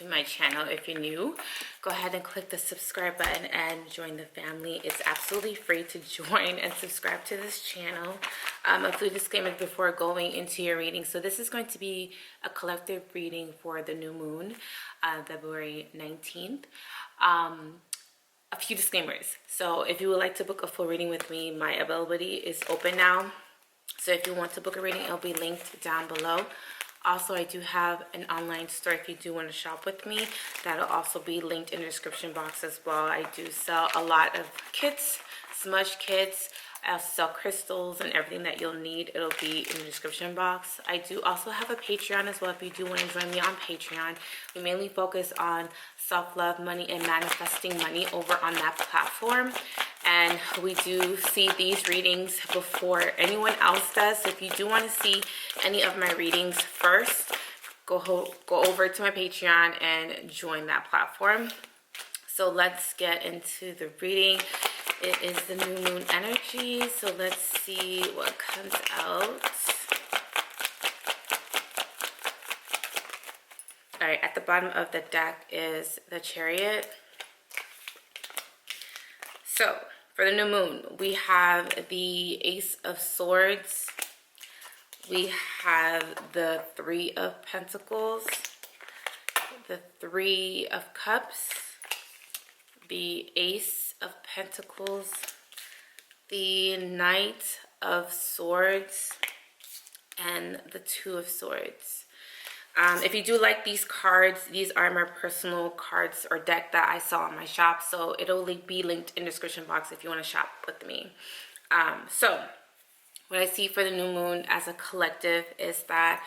to my channel. If you're new, go ahead and click the subscribe button and join the family. It's absolutely free to join and subscribe to this channel. A few disclaimers before going into your reading. So this is going to be a collective reading for the new moon, February 19th. A few disclaimers. So if you would like to book a full reading with me, my availability is open now. So if you want to book a reading, it'll be linked down below. Also, I do have an online store if you do want to shop with me. That'll also be linked in the description box as well. I do sell a lot of kits, smudge kits. I sell crystals and everything that you'll need. It'll be in the description box. I do also have a Patreon as well if you do want to join me on Patreon. We mainly focus on self-love, money, and manifesting money over on that platform. And we do see these readings before anyone else does. So if you do want to see any of my readings first, go over to my Patreon and join that platform. So let's get into the reading. It is the new moon energy, so let's see what comes out. All right, at the bottom of the deck is the Chariot. So for the new moon, we have the Ace of Swords. We have the Three of Pentacles, the Three of Cups, the Ace of Pentacles, the Knight of Swords, and the Two of Swords. If you do like these cards, these are my personal cards or deck that I sell on my shop, so it'll be linked in the description box if you want to shop with me. So what I see for the new moon as a collective is that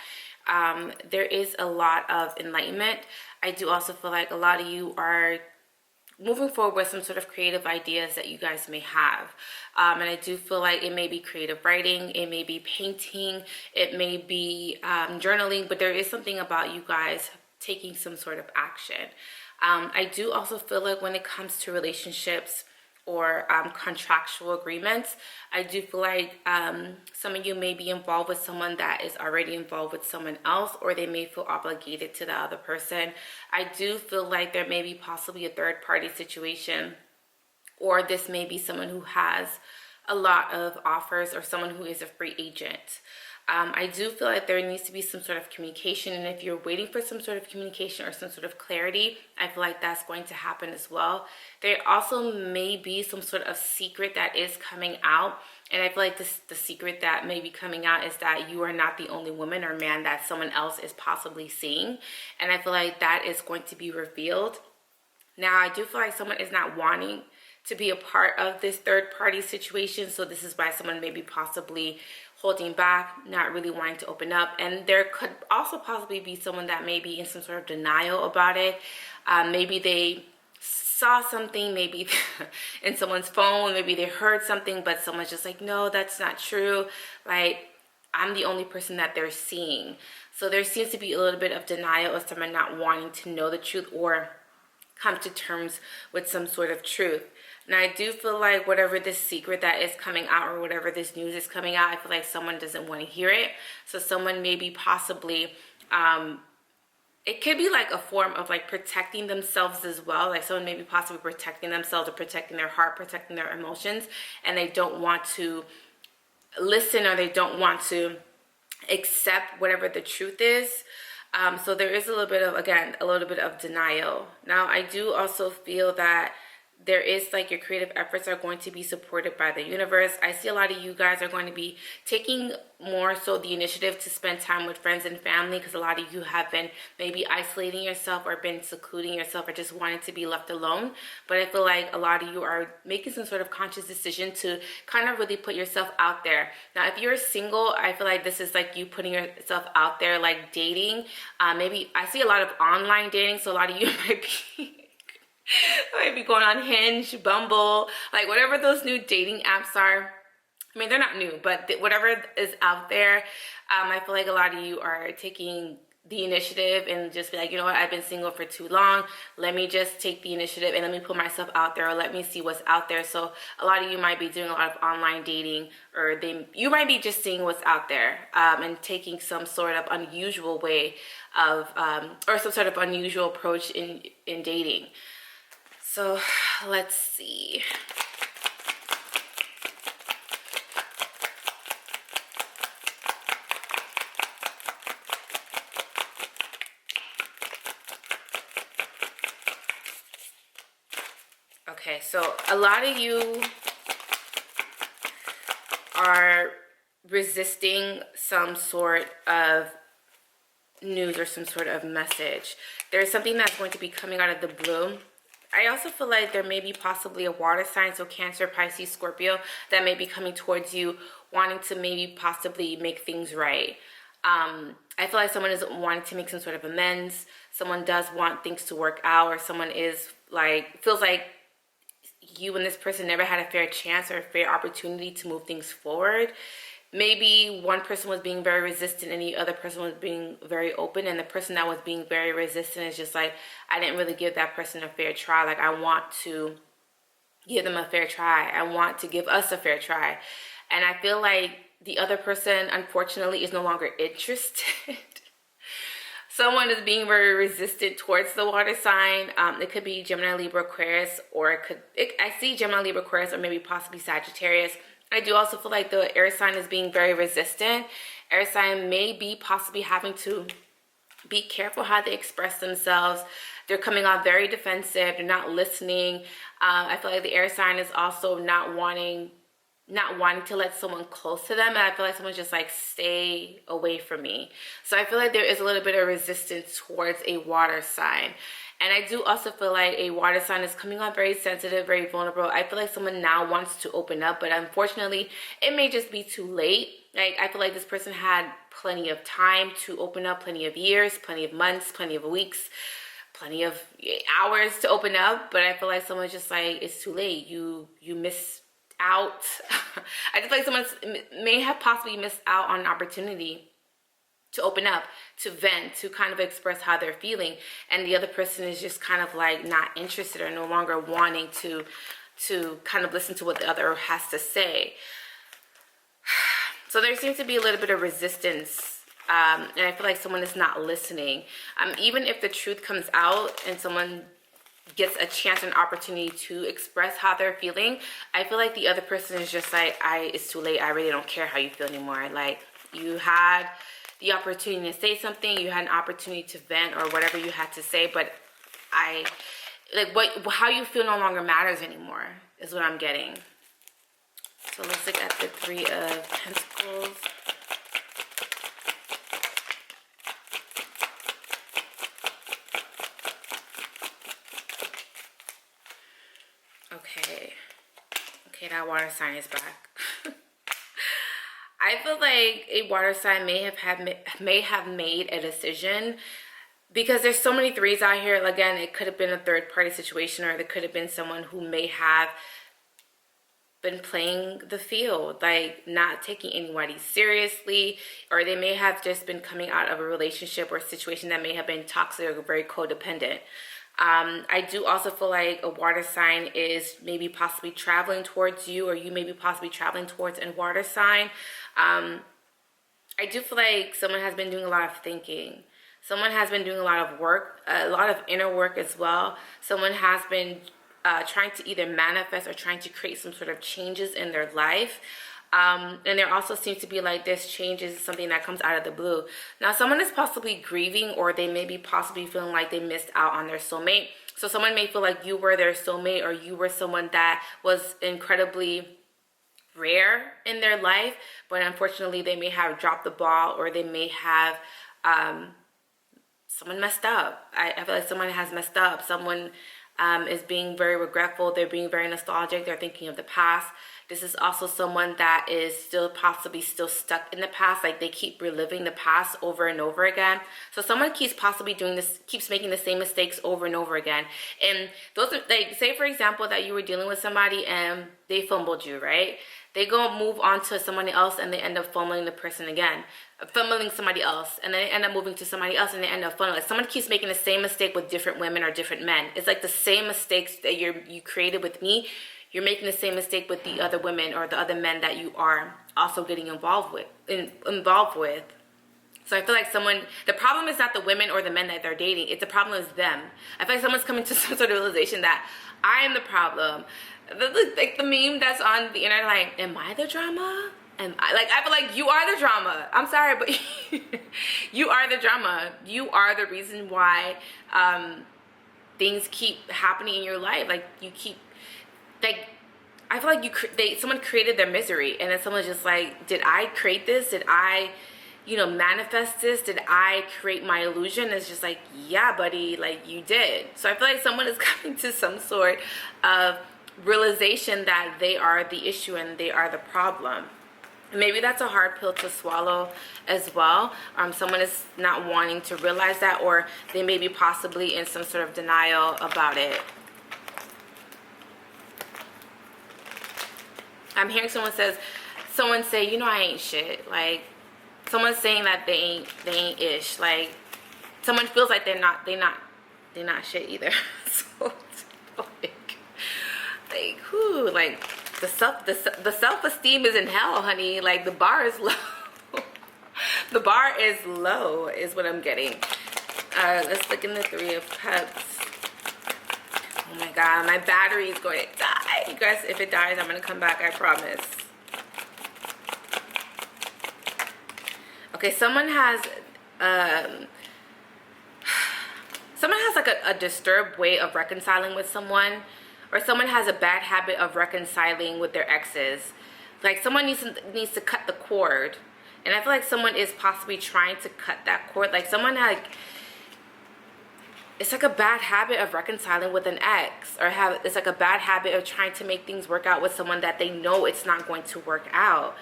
there is a lot of enlightenment. I do also feel like a lot of you are moving forward with some sort of creative ideas that you guys may have. And I do feel like it may be creative writing, it may be painting, it may be journaling, but there is something about you guys taking some sort of action. I do also feel like when it comes to relationships or contractual agreements, I do feel like some of you may be involved with someone that is already involved with someone else, or they may feel obligated to the other person. I do feel like there may be possibly a third party situation, or this may be someone who has a lot of offers or someone who is a free agent. I do feel like there needs to be some sort of communication, and if you're waiting for some sort of communication or some sort of clarity, I feel like that's going to happen as well. There also may be some sort of secret that is coming out, and I feel like the secret that may be coming out is that you are not the only woman or man that someone else is possibly seeing, and I feel like that is going to be revealed. Now, I do feel like someone is not wanting to be a part of this third party situation, so this is why someone may be possibly holding back, not really wanting to open up. And there could also possibly be someone that may be in some sort of denial about it. Maybe they saw something, maybe in someone's phone, maybe they heard something, but someone's just like, no, that's not true. Like, I'm the only person that they're seeing. So there seems to be a little bit of denial of someone not wanting to know the truth or come to terms with some sort of truth. And I do feel like whatever this secret that is coming out or whatever this news is coming out, I feel like someone doesn't want to hear it. So someone maybe possibly, it could be like a form of like protecting themselves as well. Like someone may be possibly protecting themselves or protecting their heart, protecting their emotions, and they don't want to listen or they don't want to accept whatever the truth is. So there is a little bit of, again, a little bit of denial. Now, I do also feel that there is like your creative efforts are going to be supported by the universe. I see a lot of you guys are going to be taking more so the initiative to spend time with friends and family, because a lot of you have been maybe isolating yourself or been secluding yourself or just wanting to be left alone. But I feel like a lot of you are making some sort of conscious decision to kind of really put yourself out there. Now, if you're single, I feel like this is like you putting yourself out there, like dating. Maybe I see a lot of online dating, so a lot of you might be going on Hinge, Bumble, like whatever those new dating apps are. I mean, they're not new, but whatever is out there, I feel like a lot of you are taking the initiative and just be like, you know what, I've been single for too long. Let me just take the initiative and let me put myself out there, or let me see what's out there. So a lot of you might be doing a lot of online dating, or you might be just seeing what's out there and taking some sort of unusual way of, or some sort of unusual approach in dating. So let's see. Okay, so a lot of you are resisting some sort of news or some sort of message. There's something that's going to be coming out of the blue. I also feel like there may be possibly a water sign, so Cancer, Pisces, Scorpio, that may be coming towards you, wanting to maybe possibly make things right. I feel like someone is wanting to make some sort of amends. Someone does want things to work out, or someone is like, feels like you and this person never had a fair chance or a fair opportunity to move things forward. Maybe one person was being very resistant and the other person was being very open, and the person that was being very resistant is just like, I didn't really give that person a fair try. Like, I want to give them a fair try. I want to give us a fair try. And I feel like the other person, unfortunately, is no longer interested. Someone is being very resistant towards the water sign. It could be Gemini, Libra, Aquarius, or I see Gemini, Libra, Aquarius, or maybe possibly Sagittarius. I do also feel like the air sign is being very resistant. Air sign may be possibly having to be careful how they express themselves. They're coming off very defensive. They're not listening. I feel like the air sign is also not wanting to let someone close to them, and I feel like someone's just like, stay away from me. So I feel like there is a little bit of resistance towards a water sign. And I do also feel like a water sign is coming on very sensitive, very vulnerable. I feel like someone now wants to open up, but unfortunately it may just be too late. Like, I feel like this person had plenty of time to open up, plenty of years, plenty of months, plenty of weeks, plenty of hours to open up, but I feel like someone's just like, it's too late. You miss out. I just feel like someone may have possibly missed out on an opportunity to open up, to vent, to kind of express how they're feeling, and the other person is just kind of like not interested or no longer wanting to kind of listen to what the other has to say. So there seems to be a little bit of resistance, and I feel like someone is not listening. Even if the truth comes out and someone gets a chance and opportunity to express how they're feeling, I feel like the other person is just like, it's too late. I really don't care how you feel anymore. Like, you had the opportunity to say something, you had an opportunity to vent or whatever you had to say, but how you feel no longer matters anymore is what I'm getting. So let's look at the Three of Pentacles. Okay, that water sign is back. I feel like a water sign may have made a decision, because there's so many threes out here. Again, it could have been a third party situation, or there could have been someone who may have been playing the field, like not taking anybody seriously, or they may have just been coming out of a relationship or a situation that may have been toxic or very codependent. I do also feel like a water sign is maybe possibly traveling towards you, or you may be possibly traveling towards a water sign. I do feel like someone has been doing a lot of thinking. Someone has been doing a lot of work, a lot of inner work as well. Someone has been trying to either manifest or trying to create some sort of changes in their life. And there also seems to be like this change is something that comes out of the blue. Now, someone is possibly grieving, or they may be possibly feeling like they missed out on their soulmate. So someone may feel like you were their soulmate, or you were someone that was incredibly rare in their life, but unfortunately they may have dropped the ball, or they may have someone messed up. I feel like someone has messed up. Someone is being very regretful. They're being very nostalgic. They're thinking of the past. This is also someone that is still possibly still stuck in the past. Like, they keep reliving the past over and over again. So someone keeps possibly doing this, keeps making the same mistakes over and over again. And those are, like, say for example that you were dealing with somebody and they fumbled you, right? They go move on to somebody else and they end up fumbling the person again. Fumbling somebody else, and then they end up moving to somebody else and they end up fumbling. Like someone keeps making the same mistake with different women or different men. It's like the same mistakes that you created with me. You're making the same mistake with the other women or the other men that you are also getting involved with. So I feel like the problem is not the women or the men that they're dating. It's the problem is them. I feel like someone's coming to some sort of realization that I am the problem. Like the meme that's on the internet, like, am I the drama? I feel like you are the drama. I'm sorry, but you are the drama. You are the reason why things keep happening in your life. Like you keep, like, I feel like someone created their misery, and then someone's just like, did I create this? Did I, manifest this? Did I create my illusion? It's just like, yeah, buddy, like you did. So I feel like someone is coming to some sort of realization that they are the issue and they are the problem. Maybe that's a hard pill to swallow as well. Someone is not wanting to realize that, or they may be possibly in some sort of denial about it. I'm hearing someone say, I ain't shit. Like, someone's saying that they ain't ish. Like, someone feels like they're not shit either. So it's like, whew, like the self-esteem is in hell, honey. Like the bar is low. The bar is low is what I'm getting. Let's look in the Three of Cups. Oh my God, my battery is going to die. You guys, if it dies, I'm going to come back, I promise. Okay, someone has like a disturbed way of reconciling with someone, or someone has a bad habit of reconciling with their exes. Like someone needs to cut the cord, and I feel like someone is possibly trying to cut that cord. Like someone it's like a bad habit of reconciling with an ex, or it's like a bad habit of trying to make things work out with someone that they know it's not going to work out.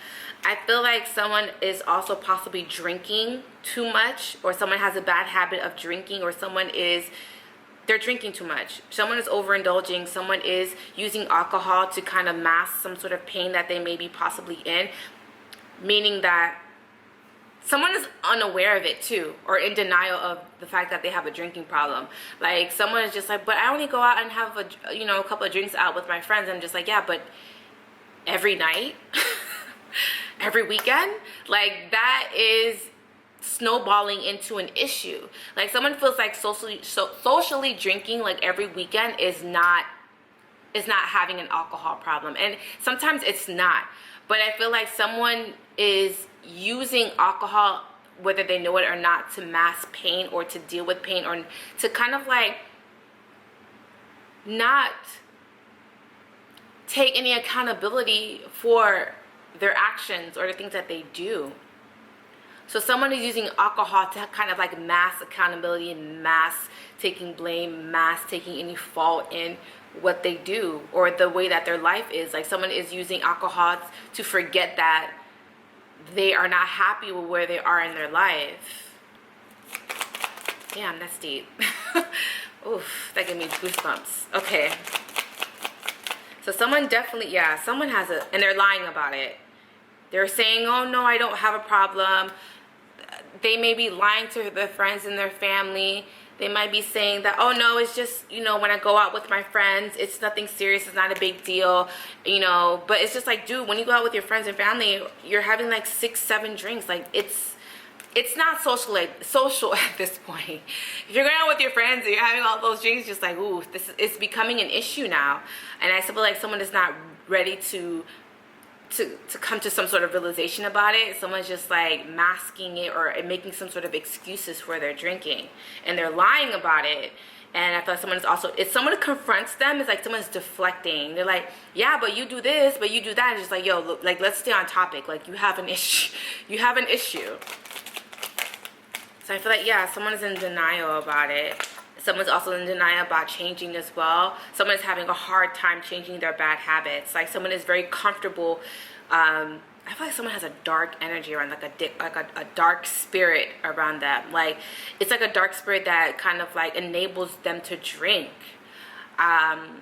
I feel like someone is also possibly drinking too much, or someone has a bad habit of drinking, or they're drinking too much. Someone is overindulging. Someone is using alcohol to kind of mask some sort of pain that they may be possibly in, meaning that someone is unaware of it too, or in denial of the fact that they have a drinking problem. Like someone is just like, but I only go out and have a couple of drinks out with my friends. I'm just like, yeah, but every night, every weekend, like that is snowballing into an issue. Like someone feels like socially drinking like every weekend is not having an alcohol problem, and sometimes it's not. But I feel like someone is using alcohol, whether they know it or not, to mask pain or to deal with pain, or to kind of like not take any accountability for their actions or the things that they do. So someone is using alcohol to kind of like mask accountability and mask taking blame, mask taking any fault in what they do or the way that their life is. Like someone is using alcohol to forget that they are not happy with where they are in their life. Damn, that's deep. Oof, that gave me goosebumps. Okay. So someone definitely, someone has and they're lying about it. They're saying, oh no, I don't have a problem. They may be lying to their friends and their family. They might be saying that, oh no, it's just, when I go out with my friends, it's nothing serious, it's not a big deal, but it's just like, dude, when you go out with your friends and family, you're having like 6-7 drinks. Like it's not social at this point. If you're going out with your friends and you're having all those drinks, just like, ooh, it's becoming an issue now. And I feel like someone is not ready to come to some sort of realization about it. Someone's just like masking it or making some sort of excuses for their drinking, and they're lying about it. And I feel like someone is also, if someone confronts them, it's like someone's deflecting. They're like, yeah, but you do this, but you do that. And it's just like, yo, look, like, let's stay on topic. Like, you have an issue. You have an issue. So I feel like, someone is in denial about it. Someone's also in denial about changing as well. Someone is having a hard time changing their bad habits. Like someone is very comfortable. I feel like someone has a dark energy around, like a dark spirit around them. Like it's like a dark spirit that kind of like enables them to drink. Oh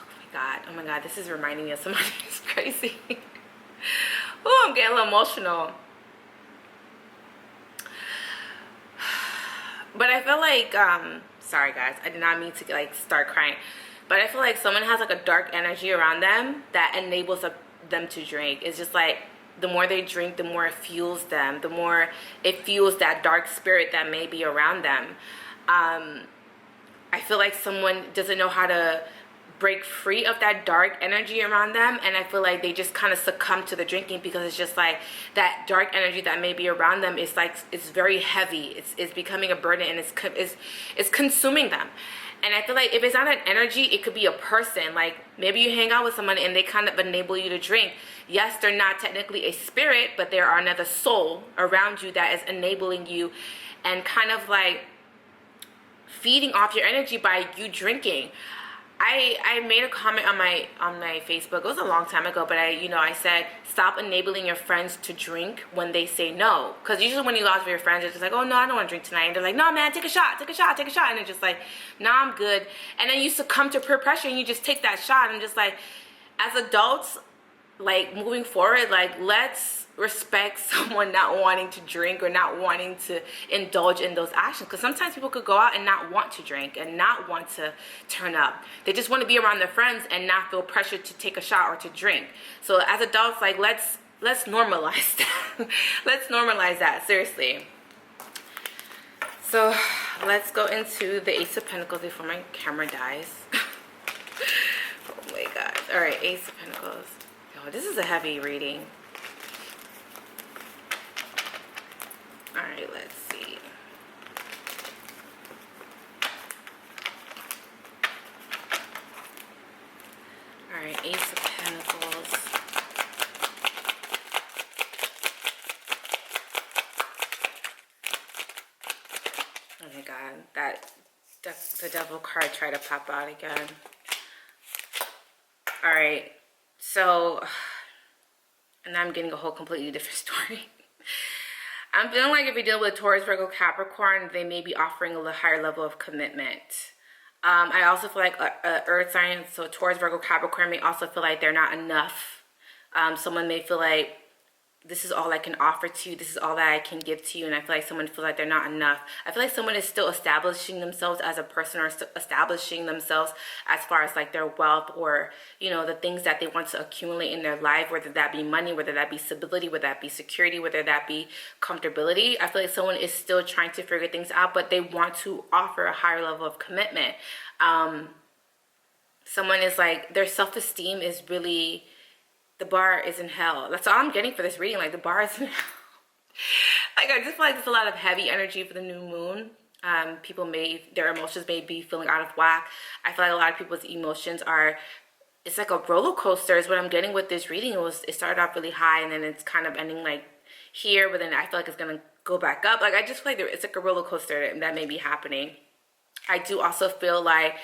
my Oh my God, this is reminding me of somebody who's crazy. Oh, I'm getting a little emotional. But I feel like, sorry guys, I did not mean to like start crying. But I feel like someone has like a dark energy around them that enables them to drink. It's just like, the more they drink, the more it fuels them. The more it fuels that dark spirit that may be around them. I feel like someone doesn't know how to break free of that dark energy around them, and I feel like they just kind of succumb to the drinking because it's just like that dark energy that may be around them is like, it's very heavy. It's becoming a burden, and it's consuming them. And I feel like if it's not an energy, it could be a person. Like maybe you hang out with someone and they kind of enable you to drink. Yes, they're not technically a spirit, but there are another soul around you that is enabling you and kind of like feeding off your energy by you drinking. I made a comment on my Facebook. It was a long time ago, but I said, stop enabling your friends to drink when they say no. Because usually when you go out with your friends, it's just like, oh no, I don't want to drink tonight. And they're like, no man, take a shot. And it's just like, nah, I'm good. And then you succumb to peer pressure and you just take that shot. And just like, as adults, like moving forward, like let's respect someone not wanting to drink or not wanting to indulge in those actions, because sometimes people could go out and not want to drink and not want to turn up. They just want to be around their friends and not feel pressured to take a shot or to drink. So as adults, like let's normalize that. Let's normalize that, seriously. So let's go into the Ace of Pentacles before my camera dies. Oh my God. All right, Ace of Pentacles. Oh, this is a heavy reading. All right, let's see. All right, Ace of Pentacles. Oh my God, the devil card tried to pop out again. All right, so, and now I'm getting a whole completely different story. I'm feeling like if you're dealing with Taurus, Virgo, Capricorn, they may be offering a higher level of commitment. I also feel like earth sign, so Taurus, Virgo, Capricorn may also feel like they're not enough. Someone may feel like this is all I can offer to you. This is all that I can give to you. And I feel like someone feels like they're not enough. I feel like someone is still establishing themselves as a person, or establishing themselves as far as like their wealth, or, the things that they want to accumulate in their life, whether that be money, whether that be stability, whether that be security, whether that be comfortability. I feel like someone is still trying to figure things out, but they want to offer a higher level of commitment. Someone is like, their self-esteem is really, the bar is in hell. That's all I'm getting for this reading. Like, the bar is in hell. Like, I just feel like there's a lot of heavy energy for the new moon. Their emotions may be feeling out of whack. I feel like a lot of people's emotions it's like a roller coaster is what I'm getting with this reading. It started off really high, and then it's kind of ending like here, but then I feel like it's going to go back up. Like, I just feel like it's like a roller coaster that may be happening. I do also feel like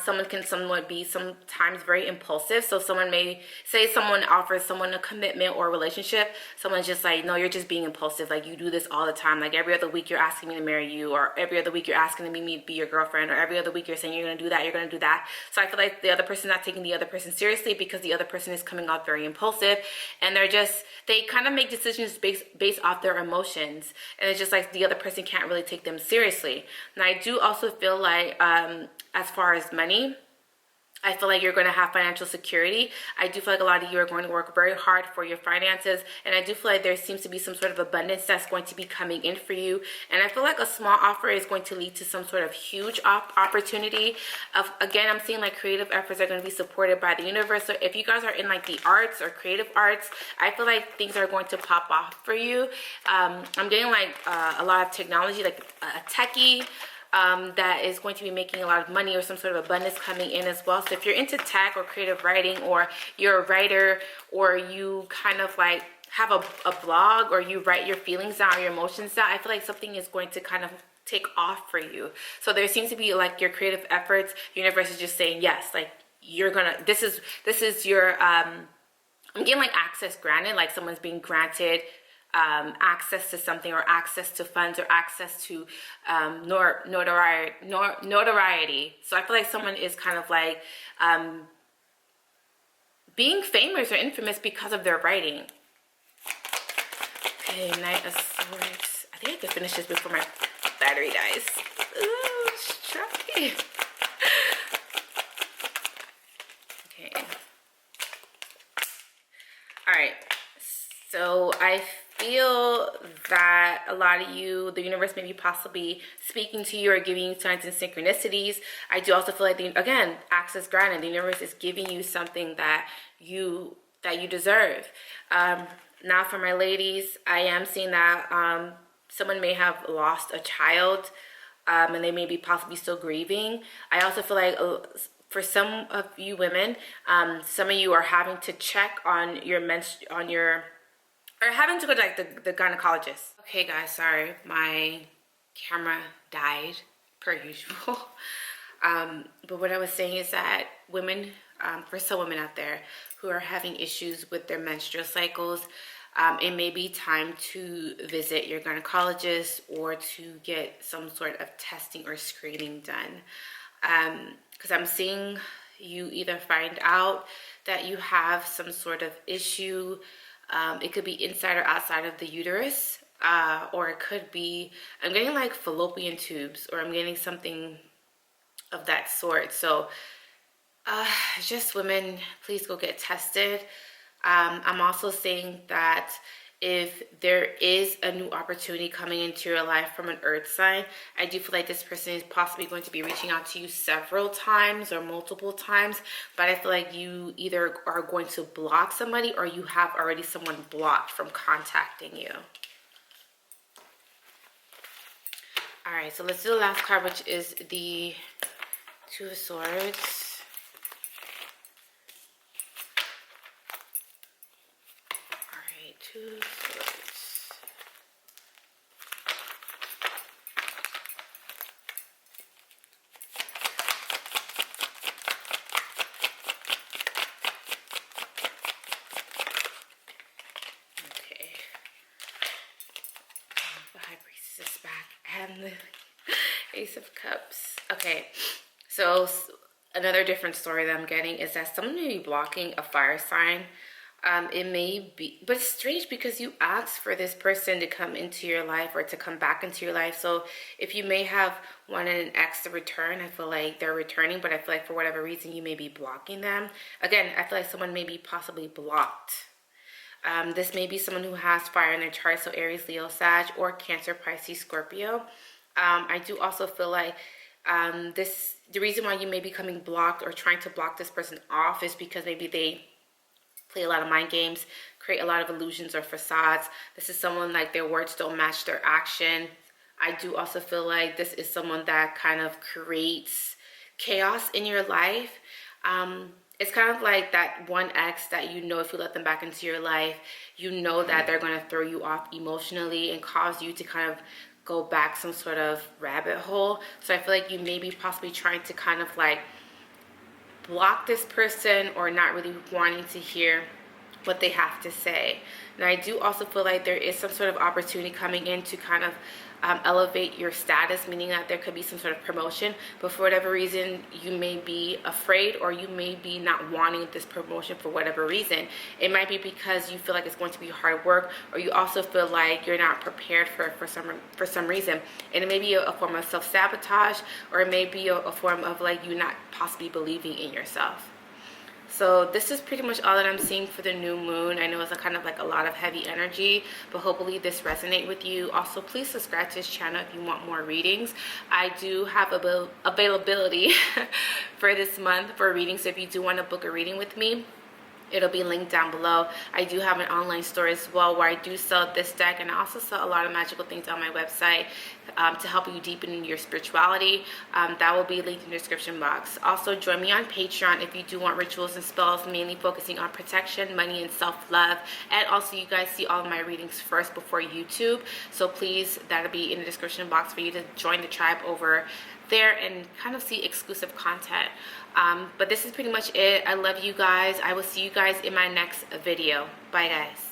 someone can somewhat be sometimes very impulsive. So someone may say, someone offers someone a commitment or a relationship. Someone's just like, no, you're just being impulsive. Like, you do this all the time. Like, every other week you're asking me to marry you, or every other week you're asking me to be your girlfriend, or every other week you're saying you're going to do that, you're going to do that. So I feel like the other person is not taking the other person seriously, because the other person is coming off very impulsive, and they kind of make decisions based off their emotions. And it's just like the other person can't really take them seriously. And I do also feel like, as far as money, I feel like you're going to have financial security. I do feel like a lot of you are going to work very hard for your finances. And I do feel like there seems to be some sort of abundance that's going to be coming in for you. And I feel like a small offer is going to lead to some sort of huge opportunity. Again, I'm seeing like creative efforts are going to be supported by the universe. So if you guys are in like the arts or creative arts, I feel like things are going to pop off for you. I'm getting like a lot of technology, like a techie, that is going to be making a lot of money, or some sort of abundance coming in as well. So if you're into tech or creative writing, or you're a writer, or you kind of like have a blog, or you write your feelings down or your emotions down, I feel like something is going to kind of take off for you. So there seems to be like your creative efforts, the universe is just saying yes, like this is your I'm getting like access granted, like someone's being granted access to something, or access to funds, or access to notoriety. So I feel like someone is kind of like being famous or infamous because of their writing. Okay, Knight of Swords. I think I can finish this before my battery dies. Ooh, let's try. Okay. Alright. So I feel that a lot of you, the universe may be possibly speaking to you or giving you signs and synchronicities. I do also feel like, again, access granted. The universe is giving you something that you deserve. Now for my ladies, I am seeing that someone may have lost a child and they may be possibly still grieving. I also feel like for some of you women, some of you are having to check on or having to go to like the gynecologist. Okay guys, sorry, my camera died per usual. But what I was saying is that women, for some women out there who are having issues with their menstrual cycles, it may be time to visit your gynecologist or to get some sort of testing or screening done. Because I'm seeing you either find out that you have some sort of issue. It could be inside or outside of the uterus, or it could be, I'm getting like fallopian tubes, or I'm getting something of that sort. So just women, please go get tested. I'm also saying that if there is a new opportunity coming into your life from an earth sign, I do feel like this person is possibly going to be reaching out to you several times or multiple times, but I feel like you either are going to block somebody or you have already someone blocked from contacting you. All right, so let's do the last card, which is the Two of Swords. Two Swords. Okay. The High Priestess is back and the Ace of Cups. Okay, so another different story that I'm getting is that someone may be blocking a fire sign. It may be, but it's strange because you asked for this person to come into your life or to come back into your life. So if you may have wanted an ex to return, I feel like they're returning, but I feel like for whatever reason you may be blocking them. Again, I feel like someone may be possibly blocked. This may be someone who has fire in their chart, so Aries, Leo, Sag, or Cancer, Pisces, Scorpio. I do also feel like the reason why you may be becoming blocked or trying to block this person off is because maybe they play a lot of mind games, create a lot of illusions or facades. This is someone like their words don't match their action. I do also feel like this is someone that kind of creates chaos in your life. It's kind of like that one ex that you know if you let them back into your life, you know that they're going to throw you off emotionally and cause you to kind of go back some sort of rabbit hole. So I feel like you may be possibly trying to kind of like block this person or not really wanting to hear what they have to say. Now I do also feel like there is some sort of opportunity coming in to kind of elevate your status, meaning that there could be some sort of promotion, but for whatever reason you may be afraid or you may be not wanting this promotion for whatever reason. It might be because you feel like it's going to be hard work, or you also feel like you're not prepared for some reason, and it may be a form of self-sabotage, or it may be a form of like you not possibly believing in yourself. So this is pretty much all that I'm seeing for the new moon. I know it's a kind of like a lot of heavy energy, but hopefully this resonates with you. Also, please subscribe to this channel if you want more readings. I do have availability for this month for readings. So if you do want to book a reading with me, it'll be linked down below. I do have an online store as well where I do sell this deck, and I also sell a lot of magical things on my website to help you deepen your spirituality. That will be linked in the description box. Also, join me on Patreon if you do want rituals and spells, mainly focusing on protection, money, and self-love. And also, you guys see all of my readings first before YouTube. So please, that'll be in the description box for you to join the tribe over there and kind of see exclusive content. But this is pretty much it. I love you guys. I will see you guys in my next video. Bye guys.